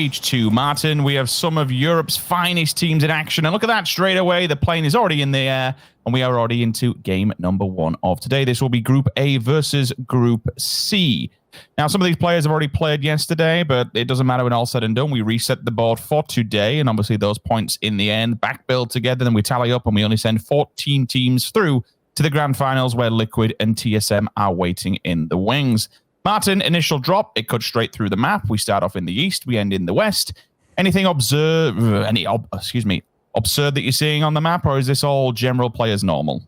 H2 Martin, we have some of Europe's finest teams in action, and look at that, straight away the plane is already in the air and we are already into game number 1 of today. This will be Group A versus Group C. Now, some of these players have already played yesterday, but it doesn't matter when all said and done. We reset the board for today, and obviously those points in the end back build together, then we tally up and we only send 14 teams through to the grand finals where Liquid and TSM are waiting in the wings. Martin, initial drop, it cuts straight through the map. We start off in the east, we end in the west. Anything absurd that you're seeing on the map, or is this all general players normal?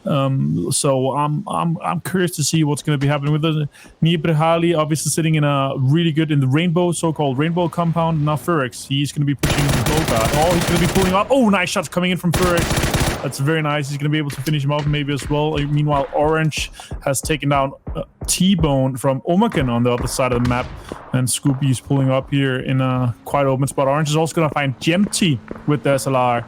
So I'm curious to see what's going to be happening with the Nibrehali, obviously sitting in a really good in the rainbow, so-called rainbow compound. Now Furex, he's going to be pushing the Golga. Oh, he's going to be pulling up. Oh, nice shots coming in from Furex. That's very nice. He's going to be able to finish him off maybe as well. Meanwhile, Orange has taken down T-Bone from Omakan on the other side of the map. And Scoopy is pulling up here in a quite open spot. Orange is also going to find Gemty with the SLR.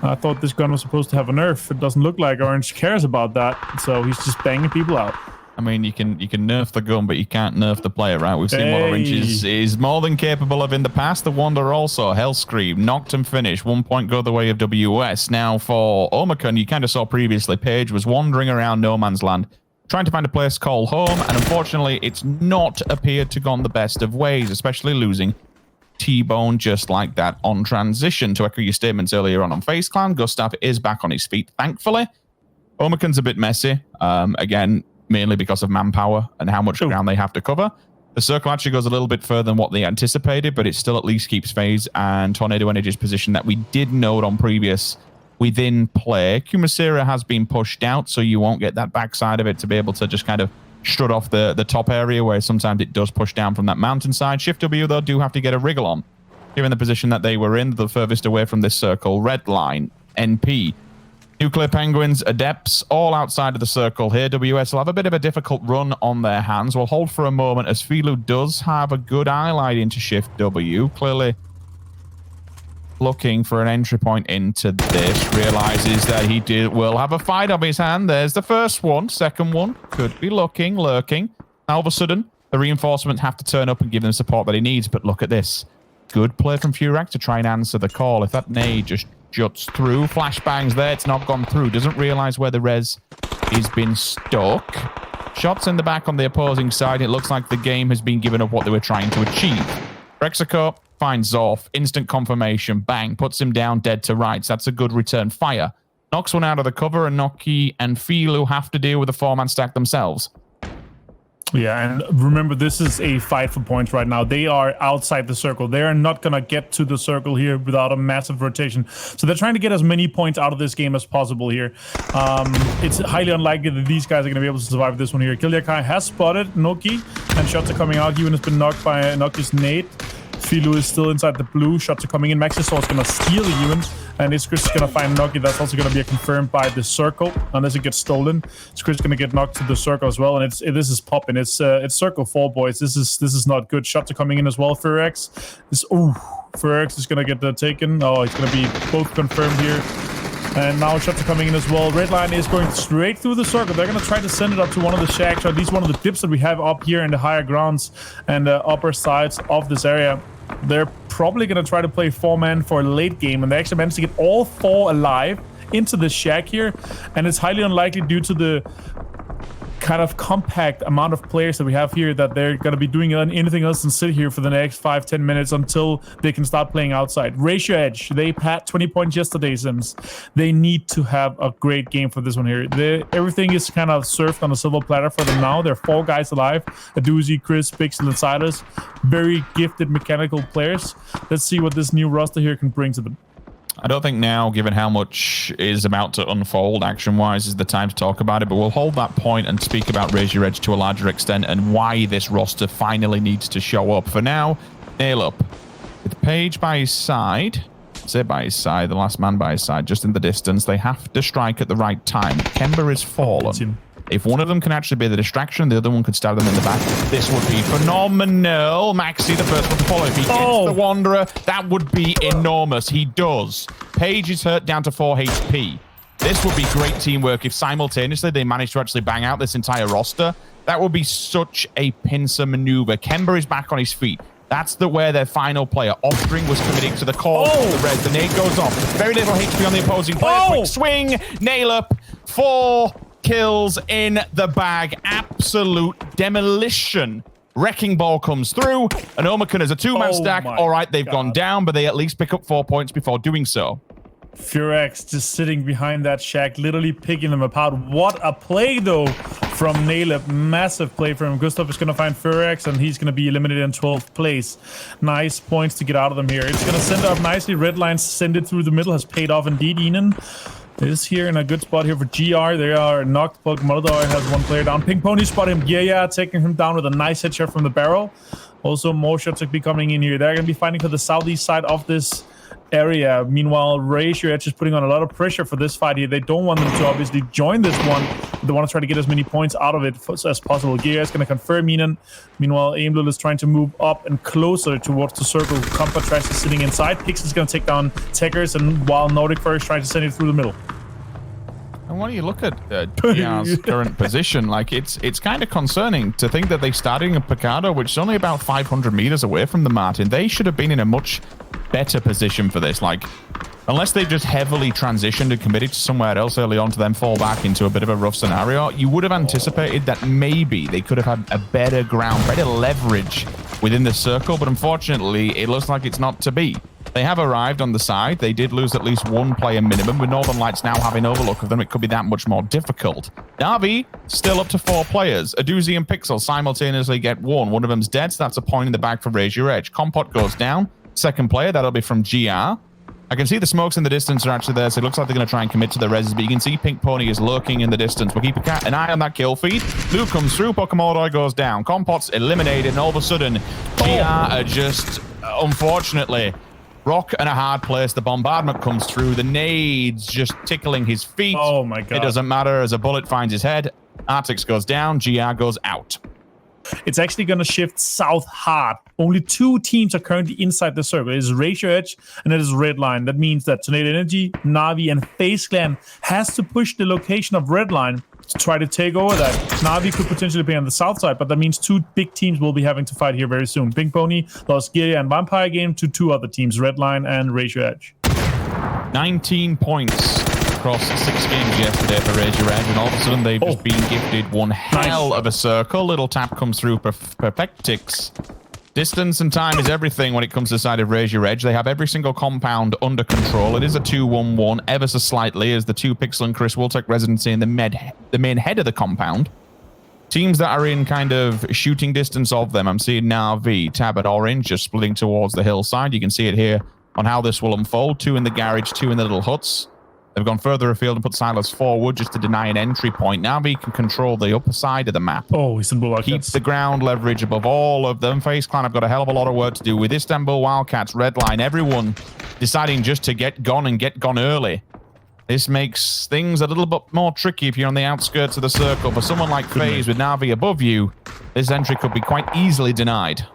I thought this gun was supposed to have a nerf. It doesn't look like Orange cares about that. So he's just banging people out. I mean, you can nerf the gun, but you can't nerf the player, right? We've seen what Orange is more than capable of in the past. The Wanderer also, Hellscream, knocked and finished. 1 point go the way of WS. Now for Omakan, you kind of saw previously, Paige was wandering around no man's land, trying to find a place called home, and unfortunately, it's not appeared to gone the best of ways, especially losing T-Bone just like that on transition. To echo your statements earlier on Face Clan, Gustav is back on his feet, thankfully. Omakan's a bit messy. Again, mainly because of manpower and how much ground they have to cover. The circle actually goes a little bit further than what they anticipated, but it still at least keeps FaZe and Tornado Energy's position that we did note on previous within play. Kumasira has been pushed out, so you won't get that backside of it to be able to just kind of strut off the top area, where sometimes it does push down from that mountainside. Shift W, though, do have to get a wriggle on, given the position that they were in, the furthest away from this circle. Red line, NP, Nuclear Penguins, Adepts, all outside of the circle here. WS will have a bit of a difficult run on their hands. We'll hold for a moment as Filu does have a good highlight into Shift W. Clearly looking for an entry point into this. Realizes that he will have a fight on his hand. There's the first one. Second one could be lurking. All of a sudden, the reinforcements have to turn up and give him support that he needs. But look at this. Good play from Furak to try and answer the call. If that nade just juts through, flashbangs there, it's not gone through. Doesn't realize where the res has been stuck. Shots in the back on the opposing side. It looks like the game has been given up what they were trying to achieve. Rexico finds Zorf, instant confirmation, bang, puts him down dead to rights. That's a good return fire. Knocks one out of the cover, and Noki and Filu have to deal with the 4-man stack themselves. Yeah, and remember, this is a fight for points right now. They are outside the circle. They are not going to get to the circle here without a massive rotation. So they're trying to get as many points out of this game as possible here. It's highly unlikely that these guys are going to be able to survive this one here. Kilyakai has spotted Noki, and shots are coming out. Ewan has been knocked by Noki's nade. Filu is still inside the blue. Shots are coming in. Maxisol is going to steal Ewan, and Chris is going to find Noki. That's also going to be confirmed by the circle, unless it gets stolen. Chris is going to get knocked to the circle as well, and this is popping. It's circle 4, boys. This is not good. Shots are coming in as well. Furex is going to get taken. Oh, it's going to be both confirmed here. And now shots are coming in as well. Red line is going straight through the circle. They're going to try to send it up to one of the shacks, or at least one of the dips that we have up here in the higher grounds and the upper sides of this area. They're probably going to try to play 4-man for a late game, and they actually managed to get all 4 alive into the shack here. And it's highly unlikely, due to the kind of compact amount of players that we have here, that they're going to be doing anything else than sit here for the next 5-10 minutes until they can start playing outside. Ratio Edge, they pat 20 points yesterday, Sims. They need to have a great game for this one here. Everything is kind of served on a silver platter for them now. There are 4 guys alive: Aduzi, Chris, Pixel, and Silas. Very gifted mechanical players. Let's see what this new roster here can bring to them. I don't think now, given how much is about to unfold action-wise, is the time to talk about it, but we'll hold that point and speak about Raise Your Edge to a larger extent and why this roster finally needs to show up. For now, Nail Up, with Paige by his side, the last man by his side, just in the distance. They have to strike at the right time. Kemba is fallen. If one of them can actually be the distraction, the other one could stab them in the back. This would be phenomenal. Maxi, the first one to follow. If he gets the Wanderer, that would be enormous. He does. Paige is hurt down to 4 HP. This would be great teamwork if simultaneously they manage to actually bang out this entire roster. That would be such a pincer maneuver. Kemba is back on his feet. That's where their final player. Offspring was committing to the call of the res. The nade goes off. Very little HP on the opposing player. Quick swing. Nail up. 4 kills in the bag. Absolute demolition. Wrecking ball comes through. And Omakun is a 2-man stack. All right, they've gone down, but they at least pick up 4 points before doing so. Furex just sitting behind that shack, literally picking them apart. What a play, though, from Naleb. Massive play from him. Gustav is going to find Furex, and he's going to be eliminated in 12th place. Nice points to get out of them here. It's going to send up nicely. Red line send it through the middle. Has paid off indeed. Enan is here in a good spot here for GR. They are knocked. Pug Moldar has 1 player down. Pink Pony spot him. Yeah, taking him down with a nice headshot from the barrel. Also, more shots are be coming in here. They're going to be fighting for the southeast side of this area. Meanwhile, Ratio Edge is putting on a lot of pressure for this fight here. They don't want them to obviously join this one. They want to try to get as many points out of it as possible. Gear is going to confirm Enan. Meanwhile, Aimlul is trying to move up and closer towards the circle. Compa Trash is sitting inside. Pix is going to take down Techers, and while Nordic First trying to send it through the middle. And when you look at GR's current position, like it's kind of concerning to think that they're starting a Picado, which is only about 500 meters away from the Martin. They should have been in a much better position for this. Like, unless they just heavily transitioned and committed to somewhere else early on to then fall back into a bit of a rough scenario, you would have anticipated that maybe they could have had a better ground, better leverage within the circle. But unfortunately, it looks like it's not to be. They have arrived on the side. They did lose at least 1 player minimum. With Northern Lights now having overlook of them, it could be that much more difficult. NaVi, still up to 4 players. Aduzi and Pixel simultaneously get 1. One of them's dead, so that's a point in the bag for Razor Edge. Compot goes down. Second player, that'll be from GR. I can see the smokes in the distance are actually there, so it looks like they're going to try and commit to the reses, but you can see Pink Pony is lurking in the distance. We'll keep an eye on that kill feed. Luke comes through, Pokemon goes down. Compot's eliminated, and all of a sudden, GR are just, unfortunately, rock and a hard place. The bombardment comes through. The nades just tickling his feet. Oh my god. It doesn't matter as a bullet finds his head. Artix goes down. GR goes out. It's actually going to shift south hard. Only 2 teams are currently inside the circle. It is Ratio Edge and it is Redline. That means that Tornado Energy, NaVi, and FaZe Clan has to push the location of Redline to try to take over that. NaVi could potentially be on the south side, but that means 2 big teams will be having to fight here very soon. Pink Pony lost Giria and Vampire Game to 2 other teams, Redline and Ratio Edge. 19 points across 6 games yesterday for Razor Edge, and all of a sudden they've just been gifted one hell of a circle. Little tap comes through Perfectix. Distance and time is everything when it comes to the side of Razor Edge. They have every single compound under control. It is a 2-1-1 ever so slightly, as the 2 Pixel and Chris will take residency in the main head of the compound. Teams that are in kind of shooting distance of them, I'm seeing NaVi, Tab at Orange, just splitting towards the hillside. You can see it here on how this will unfold. 2 in the garage, 2 in the little huts. They've gone further afield and put Silas forward just to deny an entry point. NaVi can control the upper side of the map. Oh, Istanbul Wildcats. Keeps the ground leverage above all of them. FaZe Clan have got a hell of a lot of work to do with Istanbul Wildcats, Redline, everyone deciding just to get gone and get gone early. This makes things a little bit more tricky if you're on the outskirts of the circle. For someone like FaZe with NaVi above you, this entry could be quite easily denied.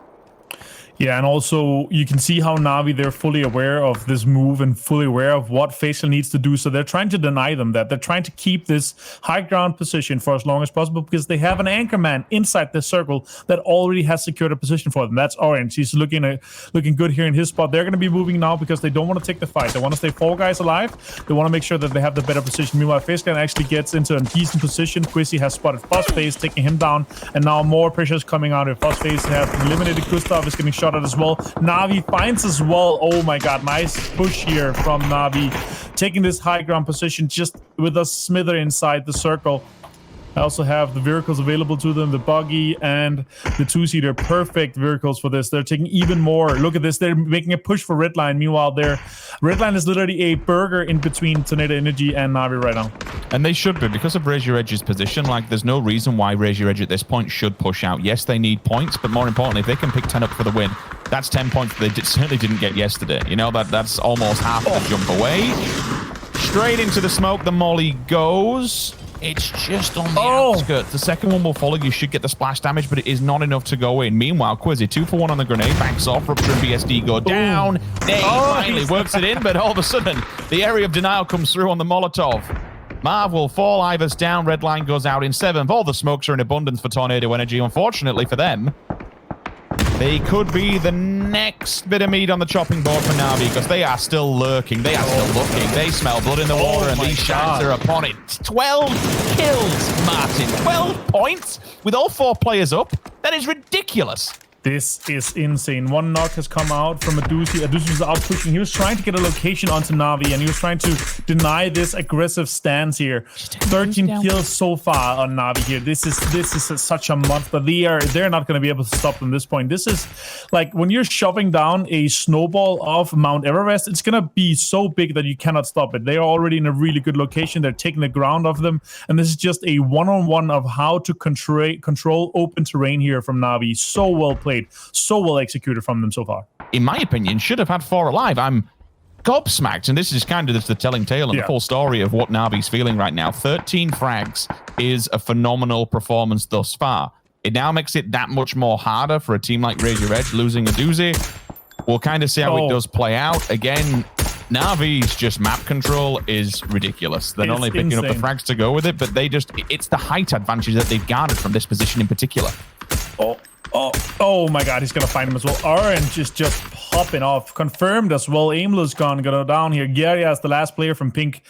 Yeah, and also you can see how NaVi, they're fully aware of this move and fully aware of what FaZe Clan needs to do. So they're trying to deny them that. They're trying to keep this high ground position for as long as possible because they have an anchor man inside this circle that already has secured a position for them. That's Orange. He's looking good here in his spot. They're going to be moving now because they don't want to take the fight. They want to stay 4 guys alive. They want to make sure that they have the better position. Meanwhile, FaZe Clan actually gets into a decent position. Quizzy has spotted FaZe, taking him down, and now more pressure is coming out. If FaZe have eliminated Gustav, is getting shot at as well. NaVi finds as well. Oh my god, nice push here from NaVi, taking this high ground position just with a smither inside the circle. I also have the vehicles available to them, the buggy and the 2-seater. Perfect vehicles for this. They're taking even more. Look at this. They're making a push for Redline. Meanwhile, Redline is literally a burger in between Tornado Energy and NaVi right now. And they should be, because of Razor Edge's position. Like, there's no reason why Razor Edge at this point should push out. Yes, they need points, but more importantly, if they can pick 10 up for the win, that's 10 points they certainly didn't get yesterday. You know, that's almost half the jump away. Straight into the smoke, the molly goes. It's just on the outskirts. The second one will follow. You should get the splash damage, but it is not enough to go in. Meanwhile, Quizzy, 2 for 1 on the grenade. Backs off. Rupture and BSD go down. Nate finally works it in, but all of a sudden, the area of denial comes through on the Molotov. Marv will fall. Ivers down. Redline goes out in 7th. All the smokes are in abundance for Tornado Energy. Unfortunately for them, They could be the next bit of meat on the chopping board for NaVi because they are still lurking. They are still looking. They smell blood in the water, and these shanks are upon it. 12 kills, Martin. 12 points with all 4 players up. That is ridiculous. This is insane. One knock has come out from Adusi. Adusi was out pushing. He was trying to get a location onto NaVi, and he was trying to deny this aggressive stance here. 13 kills so far on NaVi here. This is such a monster. They're not going to be able to stop them at this point. This is like when you're shoving down a snowball off Mount Everest, it's going to be so big that you cannot stop it. They are already in a really good location. They're taking the ground off them, and this is just a one-on-one of how to control open terrain here from NaVi. So well played. So well executed from them so far. In my opinion, should have had 4 alive. I'm gobsmacked, and this is kind of just the telling tale and the full story of what Navi's feeling right now. 13 frags is a phenomenal performance thus far. It now makes it that much more harder for a team like Razor Edge losing a doozy. We'll kind of see how it does play out. Again, Navi's just map control is ridiculous. They're not only picking up the frags to go with it, but it's the height advantage that they've garnered from this position in particular. Oh my god, he's gonna find him as well. Orange is just popping off. Confirmed as well. Aimless gonna go down here. Geria is the last player from Pink.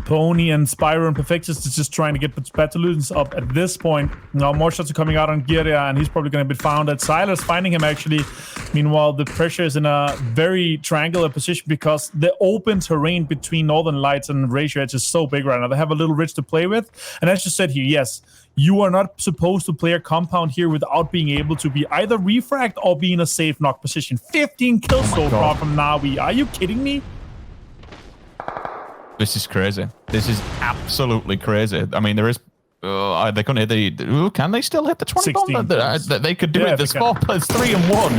Pony and Spyro and Perfectus is just trying to get Spatulins up at this point. Now more shots are coming out on Geria, and he's probably going to be found at Silas, finding him actually. Meanwhile, the pressure is in a very triangular position because the open terrain between Northern Lights and Razor Edge is so big right now. They have a little ridge to play with. And as you said here, yes, you are not supposed to play a compound here without being able to be either refragged or be in a safe knock position. 15 kills so far from NaVi. Are you kidding me? This is crazy. This is absolutely crazy. I mean, there is... they couldn't hit the... can they still hit the 20 bomb? They could do it. There's 4 plus 3 and 1.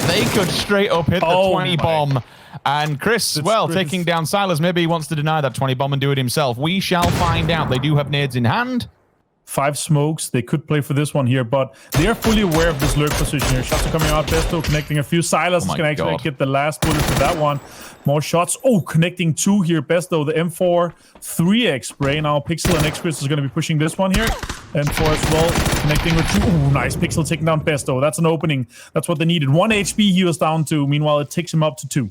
They could straight up hit the 20 bomb. And Chris, taking down Silas, maybe he wants to deny that 20 bomb and do it himself. We shall find out. They do have nades in hand. 5 smokes. They could play for this one here, but they are fully aware of this lurk position here. Shots are coming out. Besto connecting a few. Silas is going to actually get the last bullet for that one. More shots. Oh, connecting 2 here. Besto, the M4 3x spray. Now Pixel and X-Chris is going to be pushing this one here. M4 as well. Connecting with 2. Oh, nice. Pixel taking down Besto. That's an opening. That's what they needed. 1 HP he was down to. Meanwhile, it takes him up to 2.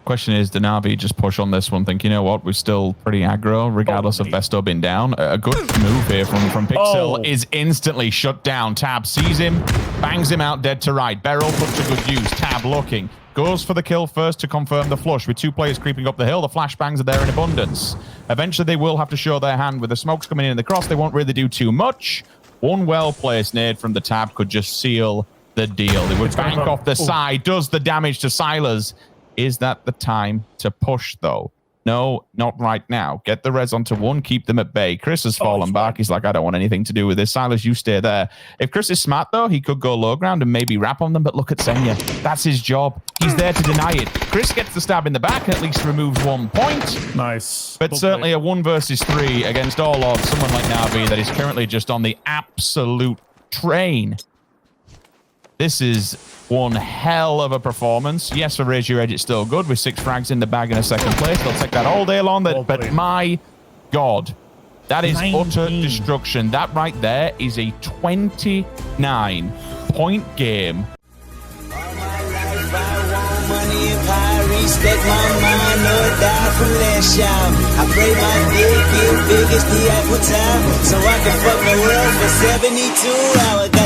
Question is, did NaVi just push on this one? Think, you know what, we're still pretty aggro, regardless of Besto being down. A good move here from Pixel is instantly shut down. Tab sees him, bangs him out dead to right. Beryl put to good use. Tab looking, goes for the kill first to confirm the flush. With 2 players creeping up the hill, the flashbangs are there in abundance. Eventually, they will have to show their hand. With the smokes coming in the cross, they won't really do too much. One well-placed nade from the Tab could just seal the deal. They would bank off the side, does the damage to Silas. Is that the time to push, though? No, not right now. Get the res onto 1, keep them at bay. Chris has fallen back. He's like, I don't want anything to do with this. Silas, you stay there. If Chris is smart, though, he could go low ground and maybe wrap on them, but look at Senya. That's his job. He's there to deny it. Chris gets the stab in the back and at least removes 1 point. Nice. But certainly a 1 versus 3 against all odds. Someone like NaVi that is currently just on the absolute train. This is one hell of a performance. Yes, for Razor Edge, it's still good with 6 frags in the bag in a second place. They'll take that all day long. But my God, that is utter destruction. That right there is a 29-point game. Respect my mind, no die from last y'all. I pray my dick get big as the Apple Tower, so I can fuck the world for 72 hours.